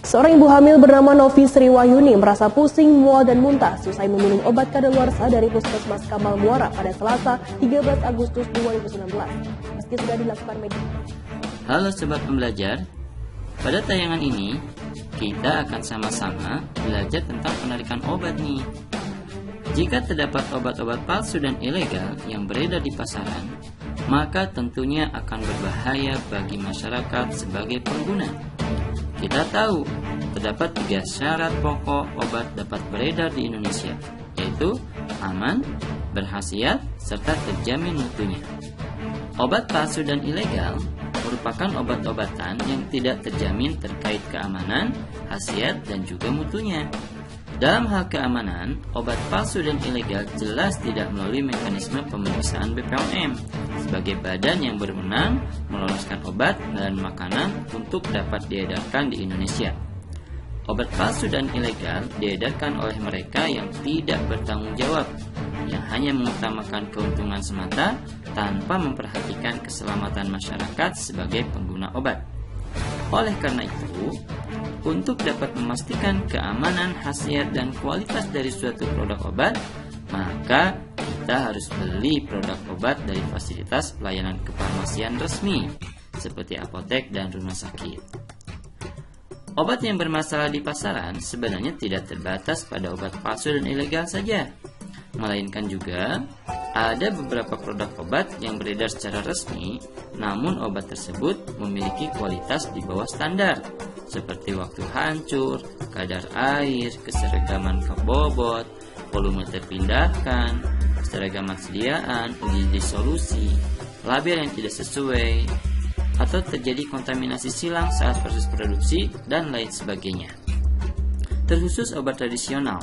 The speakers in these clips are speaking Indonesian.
Seorang ibu hamil bernama Novi Sriwayuni merasa pusing, mual, dan muntah seusai meminum obat kadaluarsa dari Puskesmas Kamal Muara pada Selasa 13 Agustus 2019. Meski sudah dilakukan medikasi. Halo Sobat Pembelajar, pada tayangan ini kita akan sama-sama belajar tentang penarikan obat nih. Jika terdapat obat-obat palsu dan ilegal yang beredar di pasaran, maka tentunya akan berbahaya bagi masyarakat sebagai pengguna. Kita tahu, terdapat 3 syarat pokok obat dapat beredar di Indonesia, yaitu aman, berkhasiat, serta terjamin mutunya. Obat palsu dan ilegal merupakan obat-obatan yang tidak terjamin terkait keamanan, khasiat, dan juga mutunya. Dalam hal keamanan, obat palsu dan ilegal jelas tidak melalui mekanisme pemeriksaan BPOM sebagai badan yang berwenang meloloskan obat dan makanan untuk dapat diedarkan di Indonesia. Obat palsu dan ilegal diedarkan oleh mereka yang tidak bertanggung jawab, yang hanya mengutamakan keuntungan semata tanpa memperhatikan keselamatan masyarakat sebagai pengguna obat. Oleh karena itu, untuk dapat memastikan keamanan, khasiat, dan kualitas dari suatu produk obat, maka kita harus beli produk obat dari fasilitas pelayanan kefarmasian resmi, seperti apotek dan rumah sakit. Obat yang bermasalah di pasaran sebenarnya tidak terbatas pada obat palsu dan ilegal saja, melainkan juga ada beberapa produk obat yang beredar secara resmi, namun obat tersebut memiliki kualitas di bawah standar, seperti waktu hancur, kadar air, keseragaman kap bobot, volume terpindahkan, keseragaman sediaan, uji disolusi, label yang tidak sesuai, atau terjadi kontaminasi silang saat proses produksi, dan lain sebagainya. Terkhusus obat tradisional,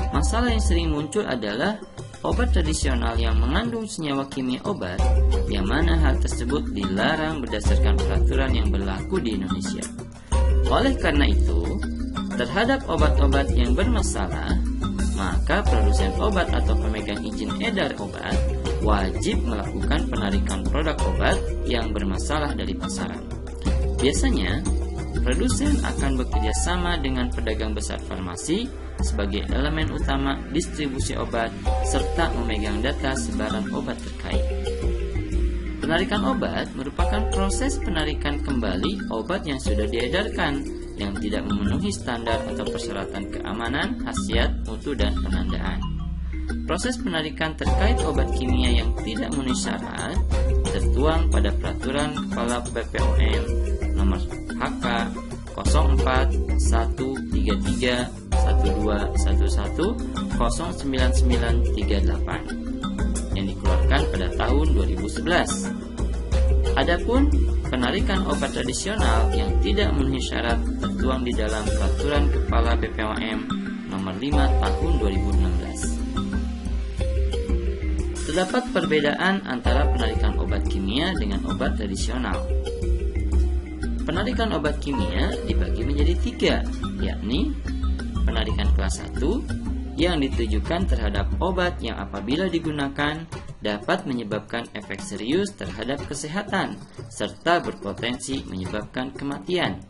masalah yang sering muncul adalah obat tradisional yang mengandung senyawa kimia obat, yang mana hal tersebut dilarang berdasarkan peraturan yang berlaku di Indonesia. Oleh karena itu, terhadap obat-obat yang bermasalah, maka produsen obat atau pemegang izin edar obat wajib melakukan penarikan produk obat yang bermasalah dari pasaran. Biasanya, produsen akan bekerja sama dengan pedagang besar farmasi sebagai elemen utama distribusi obat serta memegang data sebaran obat terkait. Penarikan obat merupakan proses penarikan kembali obat yang sudah diedarkan yang tidak memenuhi standar atau persyaratan keamanan, khasiat, mutu, dan penandaan. Proses penarikan terkait obat kimia yang tidak memenuhi syarat tertuang pada Peraturan Kepala BPOM Nomor HK 04133121009938 yang dikeluarkan pada tahun 2011. Adapun penarikan obat tradisional yang tidak memenuhi syarat tertuang di dalam Peraturan Kepala BPOM Nomor 5 Tahun 2016. Terdapat perbedaan antara penarikan obat kimia dengan obat tradisional. Penarikan obat kimia dibagi menjadi 3, yakni penarikan kelas 1 yang ditujukan terhadap obat yang apabila digunakan dapat menyebabkan efek serius terhadap kesehatan serta berpotensi menyebabkan kematian,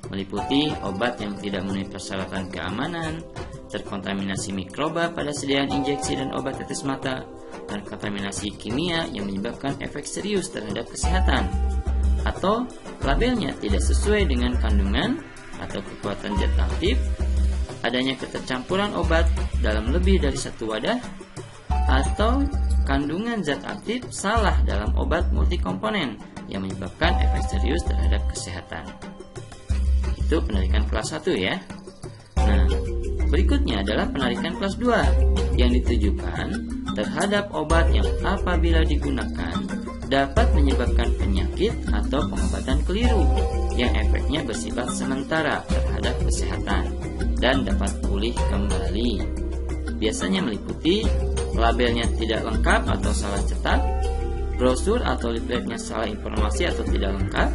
meliputi obat yang tidak memenuhi persyaratan keamanan, terkontaminasi mikroba pada sediaan injeksi dan obat tetes mata, dan kontaminasi kimia yang menyebabkan efek serius terhadap kesehatan, atau labelnya tidak sesuai dengan kandungan atau kekuatan zat aktif, adanya ketercampuran obat dalam lebih dari satu wadah, atau kandungan zat aktif salah dalam obat multikomponen yang menyebabkan efek serius terhadap kesehatan. Itu penarikan kelas 1 ya. Nah, berikutnya adalah penarikan kelas 2 yang ditujukan terhadap obat yang apabila digunakan dapat menyebabkan penyakit atau pengobatan keliru yang efeknya bersifat sementara terhadap kesehatan dan dapat pulih kembali. Biasanya meliputi labelnya tidak lengkap atau salah cetak, brosur atau leafletnya salah informasi atau tidak lengkap,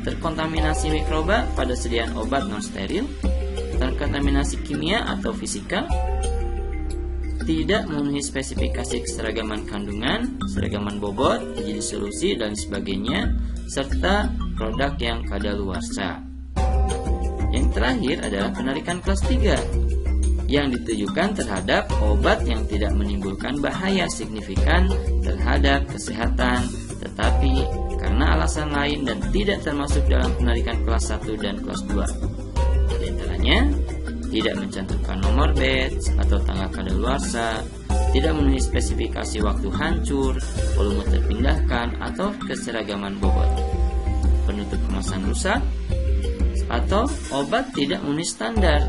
terkontaminasi mikroba pada sediaan obat non-steril, terkontaminasi kimia atau fisika, tidak memenuhi spesifikasi keseragaman kandungan, seragaman bobot, uji disolusi, dan sebagainya, serta produk yang kadaluarsa. Yang terakhir adalah penarikan kelas 3 yang ditujukan terhadap obat yang tidak menimbulkan bahaya signifikan terhadap kesehatan, tetapi karena alasan lain dan tidak termasuk dalam penarikan kelas 1 dan kelas 2. Di antaranya, tidak mencantumkan nomor batch atau tanggal kadaluarsa, tidak memenuhi spesifikasi waktu hancur, volume terpindahkan, atau keseragaman bobot, penutup kemasan rusak, atau obat tidak memenuhi standar.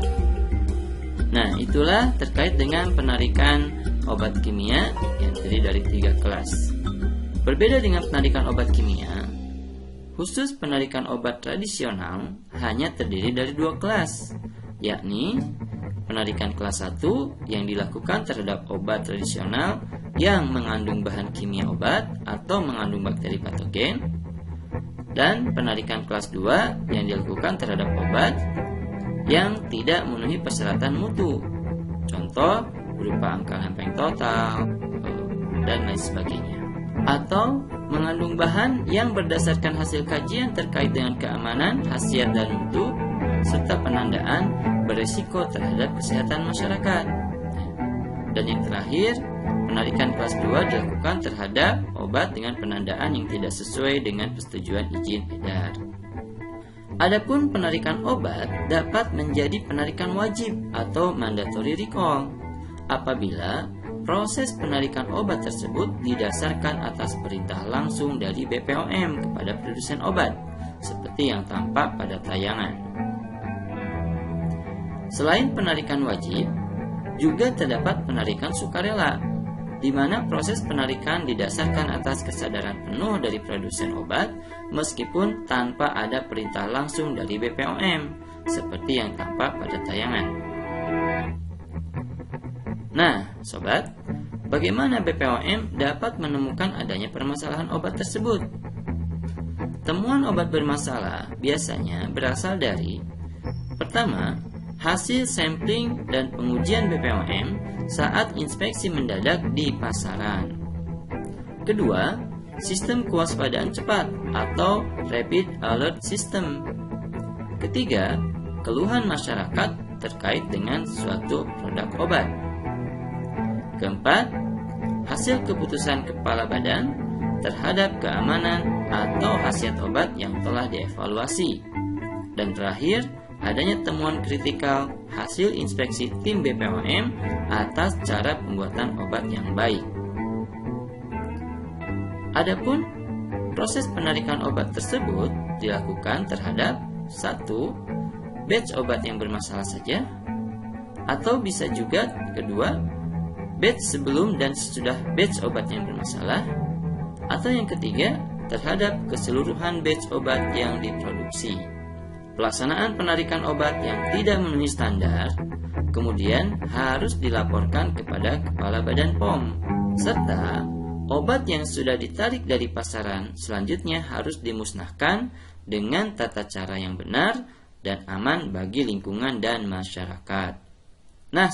Nah, itulah terkait dengan penarikan obat kimia yang terdiri dari 3 kelas. Berbeda dengan penarikan obat kimia, khusus penarikan obat tradisional hanya terdiri dari 2 kelas, yakni penarikan kelas 1 yang dilakukan terhadap obat tradisional yang mengandung bahan kimia obat atau mengandung bakteri patogen, dan penarikan kelas 2 yang dilakukan terhadap obat yang tidak memenuhi persyaratan mutu, contoh berupa angka lempeng total dan lain sebagainya, atau mengandung bahan yang berdasarkan hasil kajian terkait dengan keamanan, khasiat dan mutu, serta penandaan beresiko terhadap kesehatan masyarakat. Dan yang terakhir, penarikan kelas 2 dilakukan terhadap obat dengan penandaan yang tidak sesuai dengan persetujuan izin edar. Adapun penarikan obat dapat menjadi penarikan wajib atau mandatory recall apabila proses penarikan obat tersebut didasarkan atas perintah langsung dari BPOM kepada produsen obat, seperti yang tampak pada tayangan. Selain penarikan wajib, juga terdapat penarikan sukarela, di mana proses penarikan didasarkan atas kesadaran penuh dari produsen obat meskipun tanpa ada perintah langsung dari BPOM, seperti yang tampak pada tayangan. Nah, sobat, bagaimana BPOM dapat menemukan adanya permasalahan obat tersebut? Temuan obat bermasalah biasanya berasal dari: pertama, hasil sampling dan pengujian BPOM saat inspeksi mendadak di pasaran. Kedua, sistem kewaspadaan cepat atau Rapid Alert System. Ketiga, keluhan masyarakat terkait dengan suatu produk obat. Keempat, hasil keputusan kepala badan terhadap keamanan atau khasiat obat yang telah dievaluasi. Dan terakhir, adanya temuan kritikal hasil inspeksi tim BPOM atas cara pembuatan obat yang baik. Adapun proses penarikan obat tersebut dilakukan terhadap 1. Batch obat yang bermasalah saja, atau bisa juga kedua, batch sebelum dan sesudah batch obat yang bermasalah, atau yang ketiga, terhadap keseluruhan batch obat yang diproduksi. Pelaksanaan penarikan obat yang tidak memenuhi standar kemudian harus dilaporkan kepada Kepala Badan POM, serta obat yang sudah ditarik dari pasaran selanjutnya harus dimusnahkan dengan tata cara yang benar dan aman bagi lingkungan dan masyarakat. Nah,